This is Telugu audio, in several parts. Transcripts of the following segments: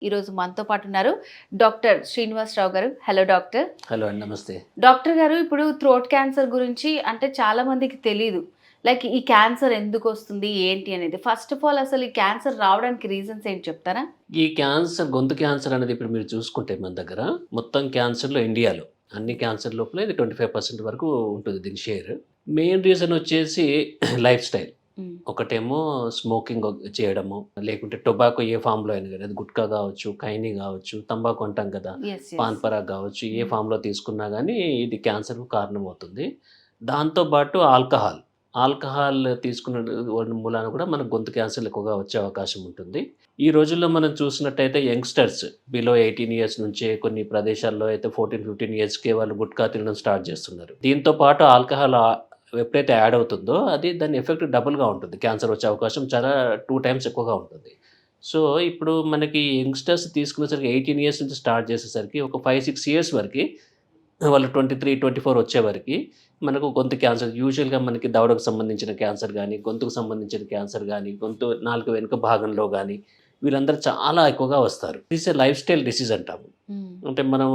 ఈరోజు మనతో పాటు ఉన్నారు డాక్టర్ శ్రీనివాసరావు గారు. Hello doctor. హలో అండి, నమస్తే. డాక్టర్ గారు, ఇప్పుడు థ్రోట్ క్యాన్సర్ గురించి అంటే చాలా మందికి తెలియదు. లైక్ ఈ క్యాన్సర్ ఎందుకు వస్తుంది ఏంటి అనేది. ఫస్ట్ ఆఫ్ ఆల్ అసలు ఈ క్యాన్సర్ రావడానికి రీజన్స్ ఏంటి చెప్తారా? ఈ క్యాన్సర్, గొంతు క్యాన్సర్ అనేది ఇప్పుడు మీరు చూసుకుంటే మన దగ్గర మొత్తం క్యాన్సర్లో ఇండియాలో అన్ని క్యాన్సర్ లోపల ఇది 25% వరకు ఉంటుంది దీని షేర్. మెయిన్ రీజన్ వచ్చేసి లైఫ్ స్టైల్. ఒకటేమో స్మోకింగ్ చేయడము, లేకుంటే టొబాకో ఏ ఫామ్లో అయినా కానీ, అది గుట్కా కావచ్చు, ఖైనీ కావచ్చు, తంబాకు అంటాం కదా, పాన్ పరాగ్ కావచ్చు, ఏ ఫామ్లో తీసుకున్నా కానీ ఇది క్యాన్సర్కు కారణమవుతుంది. దాంతోపాటు ఆల్కహాల్ తీసుకున్న మూలాన కూడా మనకు గొంతు క్యాన్సర్లు ఎక్కువగా వచ్చే అవకాశం ఉంటుంది. ఈ రోజుల్లో మనం చూసినట్టయితే యంగ్స్టర్స్ బిలో 18 ఇయర్స్ నుంచే కొన్ని ప్రదేశాల్లో అయితే 14-15 ఇయర్స్కే వాళ్ళు గుట్కా తినడం స్టార్ట్ చేస్తున్నారు. దీంతో పాటు ఆల్కహాల్ ఎప్పుడైతే యాడ్ అవుతుందో అది దాని ఎఫెక్ట్ డబుల్గా ఉంటుంది. క్యాన్సర్ వచ్చే అవకాశం చాలా 2 times ఎక్కువగా ఉంటుంది. సో ఇప్పుడు మనకి యంగ్స్టర్స్ తీసుకునేసరికి 18 ఇయర్స్ నుంచి స్టార్ట్ చేసేసరికి ఒక 5-6 ఇయర్స్ వరకు వాళ్ళు 23-24 వచ్చేవరకు మనకు గొంతు క్యాన్సర్, యూజువల్గా మనకి దవడకు సంబంధించిన క్యాన్సర్ కానీ, గొంతుకు సంబంధించిన క్యాన్సర్ కానీ, గొంతు నాలుగు వెనుక భాగంలో కానీ వీళ్ళందరూ చాలా ఎక్కువగా వస్తారు. This A life style disease అంటాము. అంటే మనం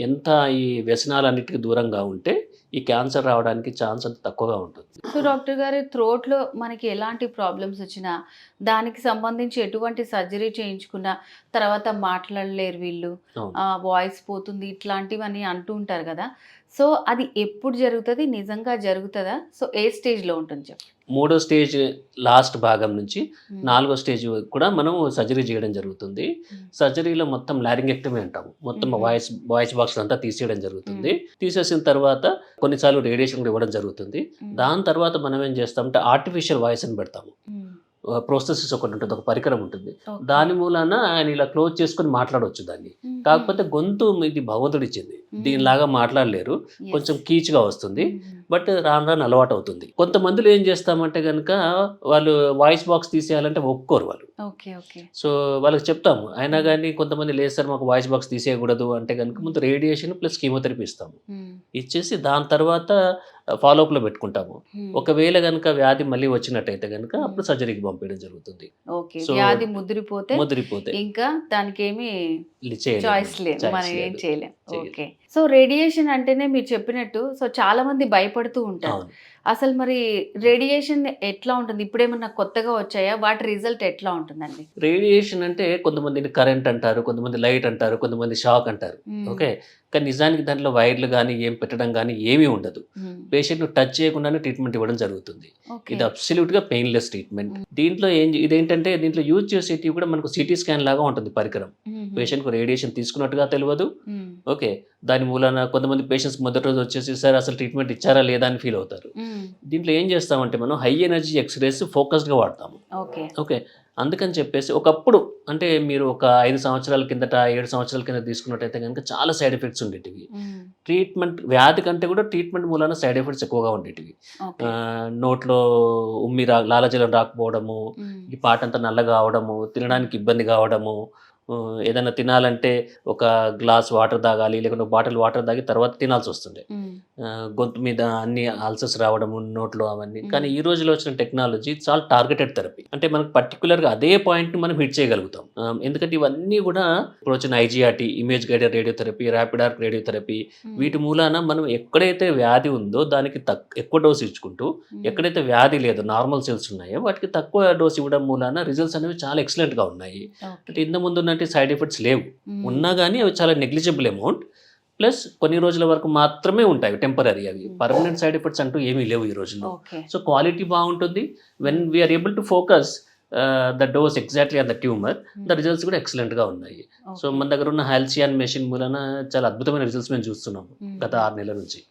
ఎంత ఈ వ్యసనాలన్నిటికీ దూరంగా ఉంటే ఈ క్యాన్సర్ రావడానికి ఛాన్స్ అంత తక్కువగా ఉంటుంది. సో డాక్టర్ గారు, థ్రోట్లో మనకి ఎలాంటి ప్రాబ్లమ్స్ వచ్చినా దానికి సంబంధించి ఎటువంటి సర్జరీ చేయించుకున్నా తర్వాత మాట్లాడలేరు వీళ్ళు, వాయిస్ పోతుంది, ఇట్లాంటివన్నీ అంటూ ఉంటారు కదా. సో అది ఎప్పుడు జరుగుతుంది, నిజంగా జరుగుతుందా? సో ఏ స్టేజ్లో ఉంటుంది చెప్పు. 3వ స్టేజ్ లాస్ట్ భాగం నుంచి 4వ స్టేజ్ కూడా మనం సర్జరీ చేయడం జరుగుతుంది. సర్జరీలో మొత్తం లారింగెక్టమీ అంటాము. మొత్తం వాయిస్ బాక్స్ అంతా తీసేయడం జరుగుతుంది. తీసేసిన తర్వాత కొన్నిసార్లు రేడియేషన్ కూడా ఇవ్వడం జరుగుతుంది. దాని తర్వాత మనం ఏం చేస్తామంటే ఆర్టిఫిషియల్ వాయిస్ అని పెడతాము. ప్రోసెసెస్ ఒకటి ఉంటుంది, ఒక పరికరం ఉంటుంది. దాని మూలాన ఆయన ఇలా క్లోజ్ చేసుకొని మాట్లాడవచ్చు దాన్ని. కాకపోతే గొంతు ఇది భగవంతుడు ఇచ్చింది, దీనిలాగా మాట్లాడలేరు, కొంచెం కీచ్గా వస్తుంది. బట్ రాను రాను అలవాటు అవుతుంది. కొంతమందిలో ఏం చేస్తామంటే కనుక వాళ్ళు వాయిస్ బాక్స్ తీసేయాలంటే ఒప్పుకోరు వాళ్ళు. సో వాళ్ళకి చెప్తాము, అయినా కానీ కొంతమంది లేదు సార్ మాకు వాయిస్ బాక్స్ తీసేయకూడదు అంటే కనుక ముందు రేడియేషన్ ప్లస్ కీమోథెరపీ ఇస్తాము. ఇచ్చేసి దాని తర్వాత ఫాలోఅప్లో పెట్టుకుంటాము. ఒకవేళ కనుక వ్యాధి మళ్ళీ వచ్చినట్టయితే కనుక అప్పుడు సర్జరీకి పంపించడం జరుగుతుంది. సో వ్యాధి ముదిరిపోతే ఇంకా దానికి ఏమి చాయిస్ లేదు, మనం ఏం చేయలేం. ఓకే. సో రేడియేషన్ అంటేనే మీరు చెప్పినట్టు సో చాలా మంది భయపడుతూ ఉంటారు. అసలు మరి రేడియేషన్ ఎట్లా ఉంటుంది? ఇప్పుడేమన్నా కొత్తగా వచ్చాయా? వాటి రిజల్ట్ ఎట్లా ఉంటుందండి? రేడియేషన్ అంటే కొంతమందిని కరెంట్ అంటారు, కొంతమంది లైట్ అంటారు, కొంతమంది షాక్ అంటారు. ఓకే. కానీ నిజానికి దాంట్లో వైర్లు కానీ ఏం పెట్టడం కానీ ఏమీ ఉండదు. పేషెంట్ను టచ్ చేయకుండానే ట్రీట్మెంట్ ఇవ్వడం జరుగుతుంది. ఇది అబ్సల్యూట్గా పెయిన్లెస్ ట్రీట్మెంట్. దీంట్లో ఇదేంటంటే దీంట్లో యూజ్ చేసేటివి కూడా మనకు సిటీ స్కాన్ లాగా ఉంటుంది పరికరం. పేషెంట్కు రేడియేషన్ తీసుకున్నట్టుగా తెలియదు. ఓకే. దాని మూలాన కొంతమంది పేషెంట్స్ మొదటి రోజు వచ్చేసి సార్ అసలు ట్రీట్మెంట్ ఇచ్చారా లేదా అని ఫీల్ అవుతారు. దీంట్లో ఏం చేస్తామంటే మనం హై ఎనర్జీ ఎక్స్రేస్ ఫోకస్డ్గా వాడతాము. ఓకే. అందుకని చెప్పేసి ఒకప్పుడు అంటే మీరు ఒక 5 సంవత్సరాల కిందట 7 సంవత్సరాల కింద తీసుకున్నట్టయితే కనుక చాలా సైడ్ ఎఫెక్ట్స్ ఉండేటివి. ట్రీట్మెంట్ వ్యాధి కంటే కూడా ట్రీట్మెంట్ మూలాన సైడ్ ఎఫెక్ట్స్ ఎక్కువగా ఉండేటివి. నోట్లో లాలాజలం రాకపోవడము, ఈ పాటంతా నల్లగా అవడము, తినడానికి ఇబ్బంది కావడము, ఏదైనా తినాలంటే ఒక గ్లాస్ వాటర్ తాగాలి, లేకుంటే బాటిల్ వాటర్ తాగి తర్వాత తినాల్సి వస్తుండే. గొంతు మీద అన్ని అల్సర్స్ రావడము నోట్లో అవన్నీ. కానీ ఈ రోజులో వచ్చిన టెక్నాలజీ చాలా టార్గెటెడ్ థెరపీ. అంటే మనకు పర్టికులర్గా అదే పాయింట్ని మనం హిట్ చేయగలుగుతాం. ఎందుకంటే ఇవన్నీ కూడా ఇప్పుడు వచ్చిన IGRT, image guided radiotherapy, rapid arc radiotherapy, వీటి మూలాన మనం ఎక్కడైతే వ్యాధి ఉందో దానికి ఎక్కువ డోస్ ఇచ్చుకుంటూ, ఎక్కడైతే వ్యాధి లేదో నార్మల్ సెల్స్ ఉన్నాయో వాటికి తక్కువ డోస్ ఇవ్వడం మూలాన రిజల్ట్స్ అనేవి చాలా ఎక్సలెంట్గా ఉన్నాయి. అంటే ఇంత ముందు సైడ్ ఎఫెక్ట్స్ లేవు, ఉన్నా కానీ అవి చాలా నెగ్లిజిబుల్ అమౌంట్. ప్లస్ కొన్ని రోజుల వరకు మాత్రమే ఉంటాయి, టెంపరీ. అవి పర్మనెంట్ సైడ్ ఎఫెక్ట్స్ అంటూ ఏమీ లేవు ఈ రోజుల్లో. సో క్వాలిటీ బాగుంటుంది. When we're able to focus the dose exactly on the tumour, the results కూడా ఎక్సలెంట్గా ఉన్నాయి. సో మన దగ్గర ఉన్న హాల్సియాన్ మెషిన్ మూలన చాలా అద్భుతమైన రిజల్ట్స్ మేము చూస్తున్నాము గత 6 నెలల నుంచి.